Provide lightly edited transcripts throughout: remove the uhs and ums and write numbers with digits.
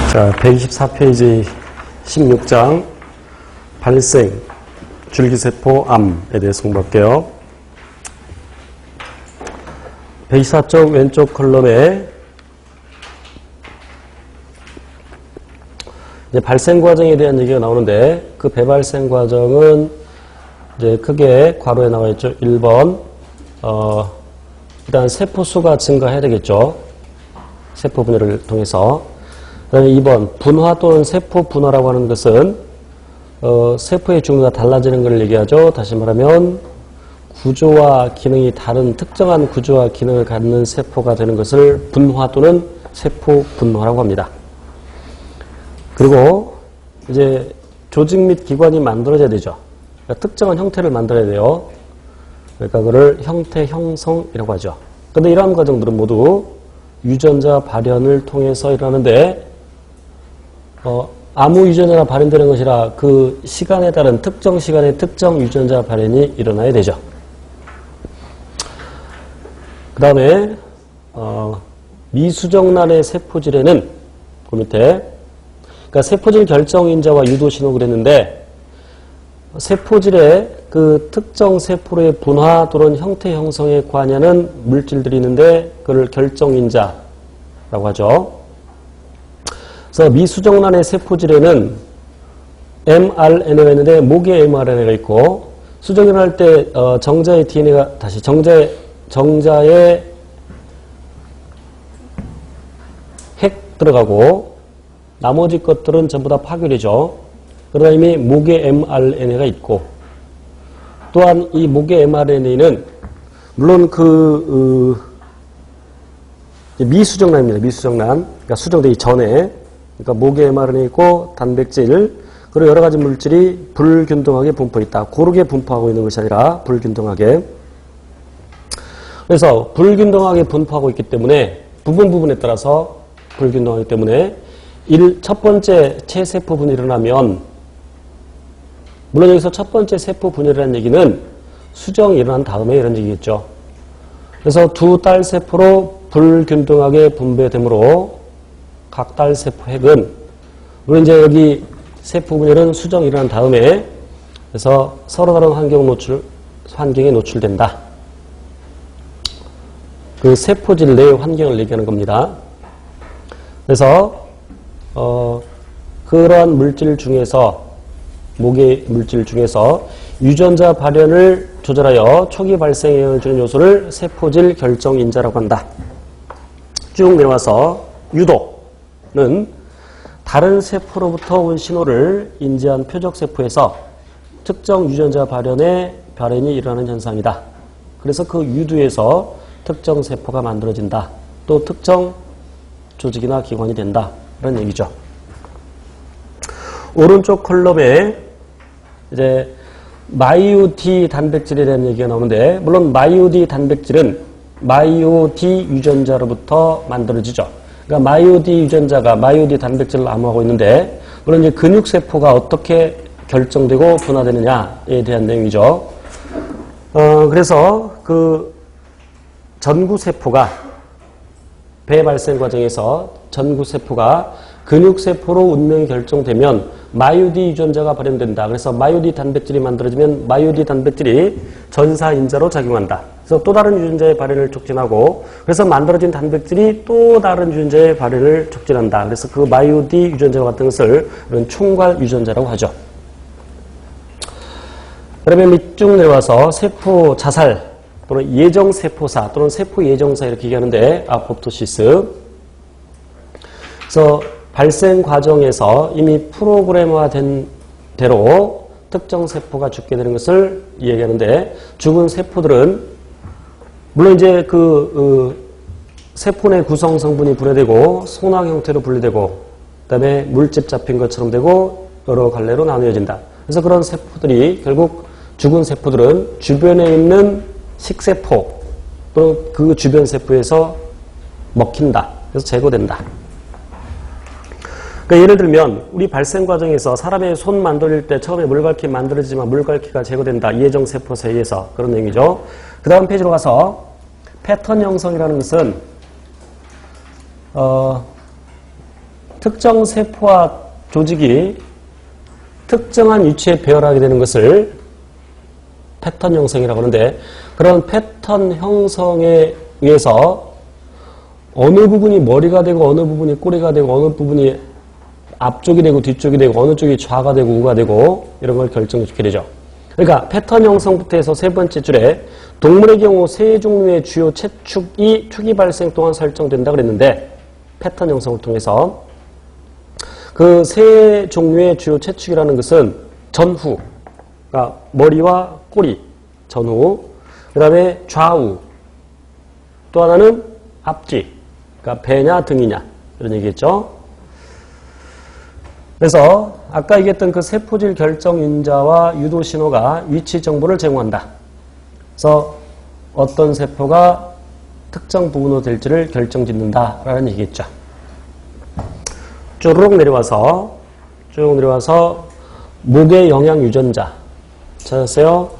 자, 124페이지 16장 발생, 줄기세포, 암에 대해서 공부할게요. 124쪽 왼쪽 컬럼에 이제 발생 과정에 대한 얘기가 나오는데 그 배발생 과정은 이제 크게 괄호에 나와 있죠. 1번 일단 세포 수가 증가해야 되겠죠. 세포 분열을 통해서. 그다음에 2번 분화 또는 세포 분화라고 하는 것은 세포의 종류가 달라지는 것을 얘기하죠. 다시 말하면 구조와 기능이 다른 특정한 구조와 기능을 갖는 세포가 되는 것을 분화 또는 세포 분화라고 합니다. 그리고 이제 조직 및 기관이 만들어져야 되죠. 그러니까 특정한 형태를 만들어야 돼요. 그러니까 그걸 형태 형성이라고 하죠. 그런데 이러한 과정들은 모두 유전자 발현을 통해서 일어나는데 아무 유전자가 발현되는 것이라 그 시간에 따른 특정 시간에 특정 유전자 발현이 일어나야 되죠. 그 다음에 미수정란의 세포질에는 그 밑에 그러니까 세포질 결정인자와 유도신호 그랬는데 세포질의 그 특정 세포의 분화 또는 형태 형성에 관여하는 물질들이 있는데 그걸 결정인자라고 하죠. 그래서 미수정란의 세포질에는 mRNA가 있는데 목에 mRNA가 있고 수정을 할 때 정자의 DNA가 다시 정자에 핵 들어가고 나머지 것들은 전부 다 파괴되죠. 그러다 이미 목에 mRNA가 있고 또한 이 목의 mRNA는 물론 미수정란입니다. 미수정란. 그러니까 수정되기 전에 그러니까 목에 mRNA 있고 단백질 그리고 여러 가지 물질이 불균등하게 분포해 있다. 고르게 분포하고 있는 것이 아니라 불균등하게. 그래서 불균등하게 분포하고 있기 때문에 부분에 따라서 불균등하기 때문에 첫 번째 체세포 분열이 일어나면 물론 여기서 첫 번째 세포 분열이라는 얘기는 수정이 일어난 다음에 이런 얘기겠죠. 그래서 두 딸 세포로 불균등하게 분배되므로 각 딸 세포 핵은 물론 이제 여기 세포 분열은 수정이 일어난 다음에 그래서 서로 다른 환경에 노출된다. 그 세포질 내의 환경을 얘기하는 겁니다. 그래서 그러한 물질 중에서 목의 물질 중에서 유전자 발현을 조절하여 초기 발생에 영향을 주는 요소를 세포질 결정인자라고 한다. 쭉 내려와서 유도는 다른 세포로부터 온 신호를 인지한 표적세포에서 특정 유전자 발현이 일어나는 현상이다. 그래서 그 유두에서 특정 세포가 만들어진다. 또 특정 조직이나 기관이 된다. 그런 얘기죠. 오른쪽 컬럼에 이제 마이오디 단백질에 대한 얘기가 나오는데 물론 마이오디 단백질은 마이오디 유전자로부터 만들어지죠. 그러니까 마이오디 유전자가 마이오디 단백질을 암호하고 있는데 물론 이제 근육세포가 어떻게 결정되고 분화되느냐에 대한 내용이죠. 그래서 그 전구세포가 배발생 과정에서 전구세포가 근육세포로 운명이 결정되면 마이오디 유전자가 발현된다. 그래서 마이오디 단백질이 만들어지면 마이오디 단백질이 전사인자로 작용한다. 그래서 또 다른 유전자의 발현을 촉진하고 그래서 만들어진 단백질이 또 다른 유전자의 발현을 촉진한다. 그래서 그 마이오디 유전자와 같은 것을 총괄 유전자라고 하죠. 그러면 밑쭉 내려와서 세포 자살 또는 예정세포사 또는 세포 예정사 이렇게 얘기하는데 아포토시스. 그래서 발생 과정에서 이미 프로그램화된 대로 특정 세포가 죽게 되는 것을 얘기하는데 죽은 세포들은 물론 이제 세포 내 구성 성분이 분해되고 손황 형태로 분리되고 그다음에 물집 잡힌 것처럼 되고 여러 갈래로 나누어진다. 그래서 그런 세포들이 결국 죽은 세포들은 주변에 있는 식세포 또는 그 주변 세포에서 먹힌다. 그래서 제거된다. 그러니까 예를 들면 우리 발생 과정에서 사람의 손 만들 때 처음에 물갈퀴 만들어지지만 물갈퀴가 제거된다. 이해정 세포에 의해서 그런 얘기죠. 그 다음 페이지로 가서 패턴 형성이라는 것은 특정 세포와 조직이 특정한 위치에 배열하게 되는 것을 패턴 형성이라고 하는데, 그런 패턴 형성에 의해서 어느 부분이 머리가 되고 어느 부분이 꼬리가 되고 어느 부분이 앞쪽이 되고 뒤쪽이 되고 어느 쪽이 좌가 되고 우가 되고 이런 걸 결정짓게 되죠. 그러니까 패턴 형성부터 해서 세 번째 줄에 동물의 경우 세 종류의 주요 체축이 초기 발생 동안 설정된다 그랬는데, 패턴 형성을 통해서 그 세 종류의 주요 체축이라는 것은 전후, 그러니까 머리와 꼬리, 전후, 그 다음에 좌우, 또 하나는 앞뒤, 그러니까 배냐 등이냐 이런 얘기겠죠. 그래서 아까 얘기했던 그 세포질 결정 인자와 유도 신호가 위치 정보를 제공한다. 그래서 어떤 세포가 특정 부분으로 될지를 결정짓는다라는 얘기겠죠. 쭉 내려와서 목의 영양 유전자 찾았어요?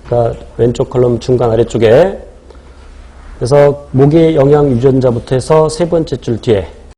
그러니까 왼쪽 컬럼 중간 아래쪽에. 그래서 목의 영양 유전자부터 해서 세 번째 줄 뒤에